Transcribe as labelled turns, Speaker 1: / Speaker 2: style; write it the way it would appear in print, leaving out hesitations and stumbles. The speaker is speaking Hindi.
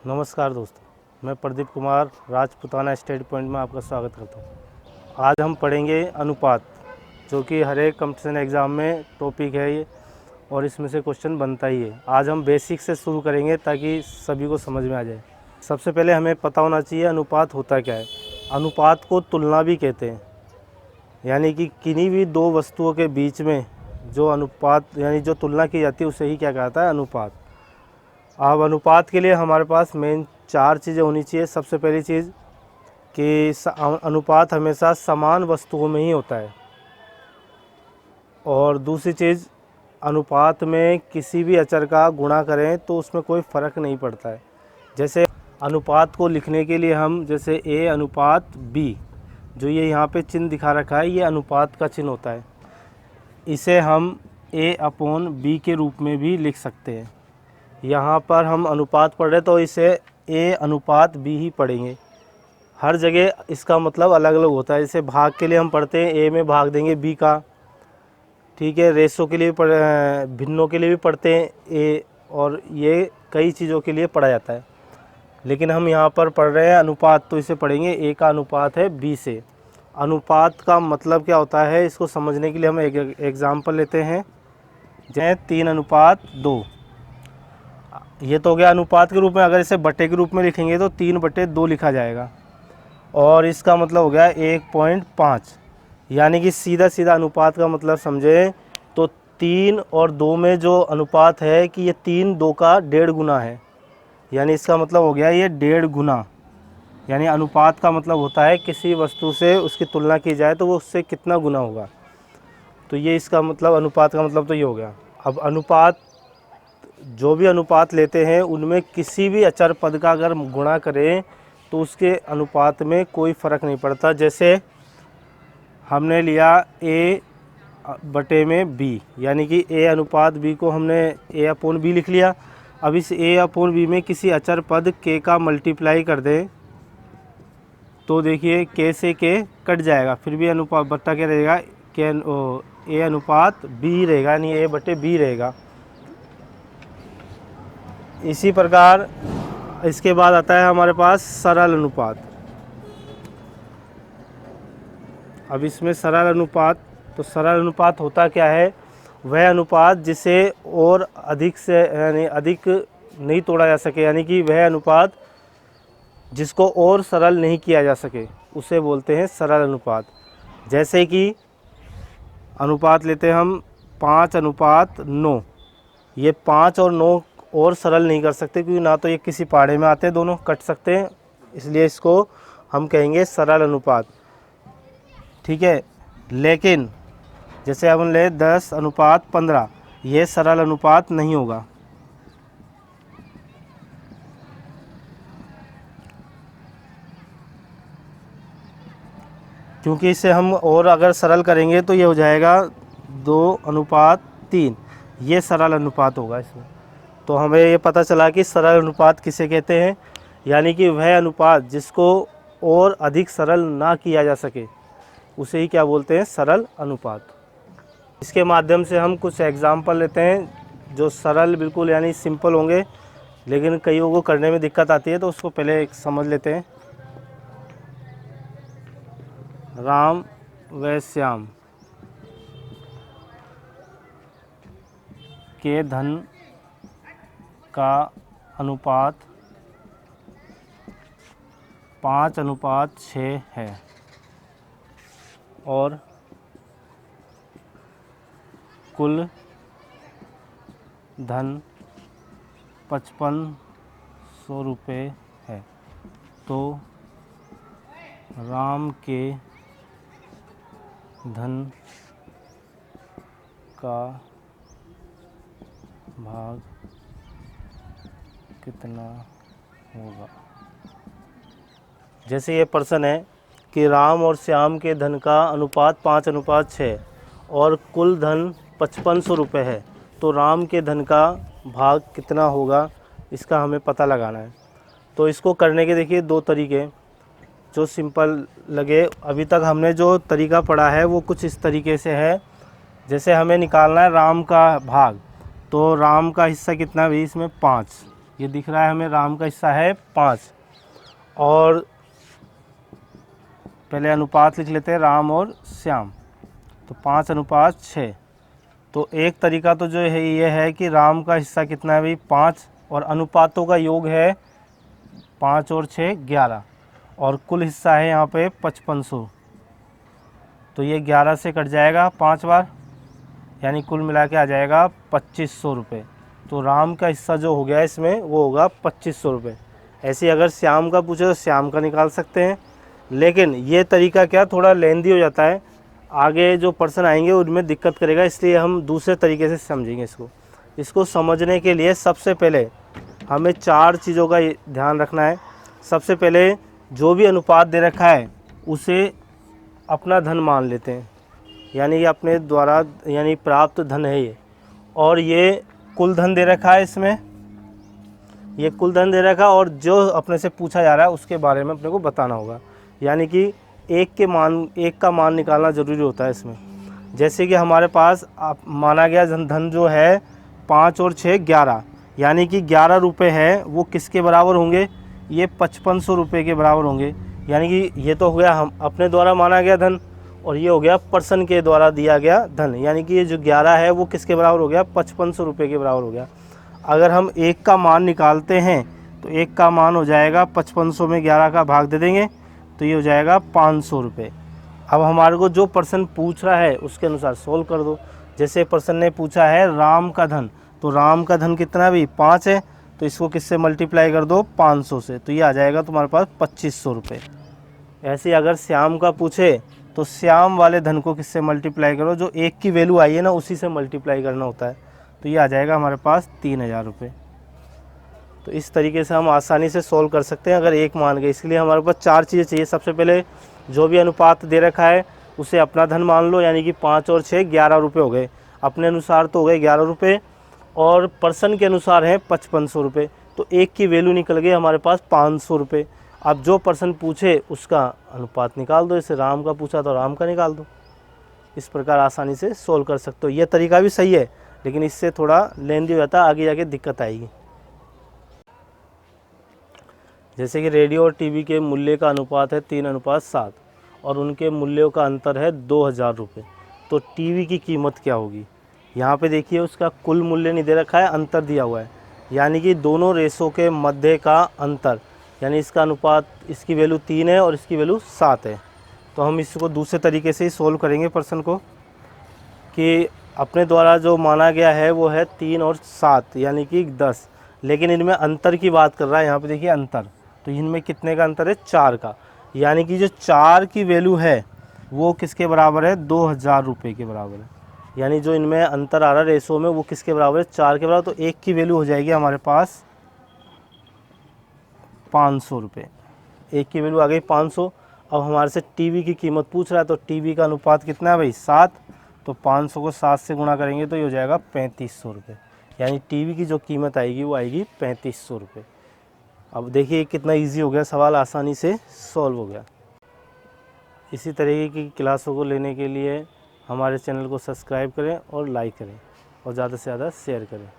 Speaker 1: नमस्कार दोस्तों, मैं प्रदीप कुमार राजपुताना स्टडी पॉइंट में आपका स्वागत करता हूँ। आज हम पढ़ेंगे अनुपात, जो कि हर एक कंपटीशन एग्ज़ाम में टॉपिक है ये और इसमें से क्वेश्चन बनता ही है। आज हम बेसिक से शुरू करेंगे ताकि सभी को समझ में आ जाए। सबसे पहले हमें पता होना चाहिए अनुपात होता क्या है। अनुपात को तुलना भी कहते हैं, यानी कि किन्हीं भी दो वस्तुओं के बीच में जो अनुपात यानी जो तुलना की जाती है उसे ही क्या कहता है, अनुपात। अब अनुपात के लिए हमारे पास मेन 4 चीज़ें होनी चाहिए। सबसे पहली चीज़ कि अनुपात हमेशा समान वस्तुओं में ही होता है, और दूसरी चीज़ अनुपात में किसी भी अचर का गुणा करें तो उसमें कोई फ़र्क नहीं पड़ता है। जैसे अनुपात को लिखने के लिए हम जैसे A अनुपात B, जो ये यहाँ पे चिन्ह दिखा रखा है, ये अनुपात का चिन्ह होता है। इसे हम A/B के रूप में भी लिख सकते हैं। यहाँ पर हम अनुपात पढ़ रहे तो इसे A अनुपात B ही पढ़ेंगे। हर जगह इसका मतलब अलग अलग होता है। जैसे भाग के लिए हम पढ़ते हैं A में भाग देंगे B का, ठीक है। रेशो के लिए भिन्नों के लिए भी पढ़ते हैं A, और ये कई चीज़ों के लिए पढ़ा जाता है। लेकिन हम यहाँ पर पढ़ रहे हैं अनुपात, तो इसे पढ़ेंगे A का अनुपात है B से। अनुपात का मतलब क्या होता है, इसको समझने के लिए हम एक एग्ज़ाम्पल लेते हैं। जैसे 3:2, ये तो हो गया अनुपात के रूप में। अगर इसे बटे के रूप में लिखेंगे तो 3/2 लिखा जाएगा, और इसका मतलब हो गया 1.5। यानी कि सीधा सीधा अनुपात का मतलब समझे तो 3 और 2 में जो अनुपात है कि ये 3 2 का 1.5 गुना है। यानी इसका मतलब हो गया ये 1.5 गुना। यानी अनुपात का मतलब होता है किसी वस्तु से उसकी तुलना की जाए तो वो उससे कितना गुना होगा। तो ये इसका मतलब, अनुपात का मतलब तो ये हो गया। अब अनुपात, जो भी अनुपात लेते हैं उनमें किसी भी अचर पद का अगर गुणा करें तो उसके अनुपात में कोई फ़र्क नहीं पड़ता। जैसे हमने लिया A/B, यानी कि A अनुपात B को हमने A/B लिख लिया। अब इस A/B में किसी अचर पद K का मल्टीप्लाई कर दें तो देखिए K से K कट जाएगा, फिर भी अनुपात बट्टा क्या रहेगा, A अनुपात B रहेगा, यानी A/B रहेगा। इसी प्रकार इसके बाद आता है हमारे पास सरल अनुपात। अब इसमें सरल अनुपात, तो सरल अनुपात होता क्या है, वह अनुपात जिसे और अधिक से यानी अधिक नहीं तोड़ा जा सके, यानी कि वह अनुपात जिसको और सरल नहीं किया जा सके उसे बोलते हैं सरल अनुपात। जैसे कि अनुपात लेते हैं हम 5:9। ये 5 और 9 और सरल नहीं कर सकते, क्योंकि ना तो ये किसी पहाड़े में आते, दोनों कट सकते हैं, इसलिए इसको हम कहेंगे सरल अनुपात, ठीक है। लेकिन जैसे अपन ले 10:15, ये सरल अनुपात नहीं होगा। क्योंकि इसे हम और अगर सरल करेंगे तो ये हो जाएगा 2:3, ये सरल अनुपात होगा इसमें। तो हमें ये पता चला कि सरल अनुपात किसे कहते हैं, यानी कि वह अनुपात जिसको और अधिक सरल ना किया जा सके उसे ही क्या बोलते हैं, सरल अनुपात। इसके माध्यम से हम कुछ एग्जाम्पल लेते हैं जो सरल बिल्कुल यानी सिंपल होंगे, लेकिन कईयों को करने में दिक्कत आती है, तो उसको पहले समझ लेते हैं। राम व श्याम के धन का अनुपात 5:6 है, और कुल धन 5500 रुपये है। तो राम के धन का भाग कितना होगा। जैसे ये प्रश्न है कि राम और श्याम के धन का अनुपात 5:6 और कुल धन 5500 रुपये है, तो राम के धन का भाग कितना होगा, इसका हमें पता लगाना है। तो इसको करने के देखिए 2 तरीके जो सिंपल लगे। अभी तक हमने जो तरीका पढ़ा है वो कुछ इस तरीके से है। जैसे हमें निकालना है राम का भाग, तो राम का हिस्सा कितना है भाई, इसमें 5, ये दिख रहा है हमें राम का हिस्सा है 5, और पहले अनुपात लिख लेते हैं राम और श्याम, तो 5:6। तो एक तरीका तो जो है ये है कि राम का हिस्सा कितना है भाई 5, और अनुपातों का योग है 5 और 6 11, और कुल हिस्सा है यहाँ पे 5500। तो ये 11 से कट जाएगा 5 बार, यानी कुल मिला के आ जाएगा 2500 रुपये। तो राम का हिस्सा जो हो गया इसमें वो होगा 2500 रुपये। ऐसे अगर श्याम का पूछे तो श्याम का निकाल सकते हैं, लेकिन ये तरीका क्या थोड़ा लेंदी हो जाता है, आगे जो पर्सन आएंगे उनमें दिक्कत करेगा, इसलिए हम दूसरे तरीके से समझेंगे इसको समझने के लिए सबसे पहले हमें 4 चीज़ों का ध्यान रखना है। सबसे पहले जो भी अनुपात दे रखा है उसे अपना धन मान लेते हैं, यानी ये अपने द्वारा यानी प्राप्त धन है ये, और ये कुल धन दे रखा है, इसमें ये कुल धन दे रखा है, और जो अपने से पूछा जा रहा है उसके बारे में अपने को बताना होगा, यानी कि एक का मान निकालना ज़रूरी होता है इसमें। जैसे कि हमारे पास माना गया धन जो है 5 और 6 11, यानी कि 11 रुपये है, वो किसके बराबर होंगे, ये 5500 रुपये के बराबर होंगे। यानी कि ये तो हो गया हम अपने द्वारा माना गया धन, और ये हो गया पर्सन के द्वारा दिया गया धन, यानी कि ये जो 11 है वो किसके बराबर हो गया 5500 रुपये के बराबर हो गया। अगर हम एक का मान निकालते हैं तो एक का मान हो जाएगा 5500 में 11 का भाग दे देंगे तो ये हो जाएगा 500 रुपये। अब हमारे को जो पर्सन पूछ रहा है उसके अनुसार सोल्व कर दो। जैसे पर्सन ने पूछा है राम का धन, तो राम का धन कितना भी 5 है, तो इसको किससे मल्टीप्लाई कर दो 500 से, तो ये आ जाएगा तुम्हारे पास 2500 रुपये। ऐसे अगर श्याम का पूछे तो श्याम वाले धन को किससे मल्टीप्लाई करो, जो एक की वैल्यू आई है ना उसी से मल्टीप्लाई करना होता है, तो ये आ जाएगा हमारे पास 3000 रुपये। तो इस तरीके से हम आसानी से सोल्व कर सकते हैं अगर एक मान गए। इसलिए हमारे पास 4 चीज़ें चाहिए। सबसे पहले जो भी अनुपात दे रखा है उसे अपना धन मान लो, यानी कि 5 और 6 11 रुपये हो गए, अपने अनुसार तो हो गए 11 रुपये, और पर्सन के अनुसार है 5500 रुपये, तो एक की वैल्यू निकल गई हमारे पास 500 रुपये। अब जो पर्सन पूछे उसका अनुपात निकाल दो, जैसे राम का पूछा तो राम का निकाल दो। इस प्रकार आसानी से सोल्व कर सकते हो। ये तरीका भी सही है, लेकिन इससे थोड़ा लेंदी हो जाता है, आगे जाके दिक्कत आएगी। जैसे कि रेडियो और टीवी के मूल्य का अनुपात है 3:7 और उनके मूल्यों का अंतर है 2000 रुपये, तो टीवी की कीमत क्या होगी। यहाँ पे देखिए उसका कुल मूल्य नहीं दे रखा है, अंतर दिया हुआ है, यानी कि दोनों रेसों के मध्य का अंतर, यानी इसका अनुपात, इसकी वैल्यू 3 है और इसकी वैल्यू 7 है। तो हम इसको दूसरे तरीके से ही सोल्व करेंगे पर्सन को, कि अपने द्वारा जो माना गया है वो है 3 और 7 यानी कि 10, लेकिन इनमें अंतर की बात कर रहा है। यहाँ पे देखिए अंतर, तो इनमें कितने का अंतर है 4 का, यानी कि जो 4 की वैल्यू है वो किसके बराबर है 2000 रुपये के बराबर है। यानी जो इनमें अंतर आ रहा है रेसो में वो किसके बराबर है 4 के बराबर, तो एक की वैल्यू हो जाएगी हमारे पास 500 रुपये, एक की वैल्यू आ गई 500। अब हमारे से टीवी की कीमत पूछ रहा है, तो टीवी का अनुपात कितना है भाई 7, तो 500 को 7 से गुणा करेंगे तो ये हो जाएगा 3500 रुपये, यानी टीवी की जो कीमत आएगी वो आएगी 3500 रुपये। अब देखिए कितना इजी हो गया सवाल, आसानी से सॉल्व हो गया। इसी तरीके की क्लासों को लेने के लिए हमारे चैनल को सब्सक्राइब करें और लाइक करें और ज़्यादा से ज़्यादा शेयर करें।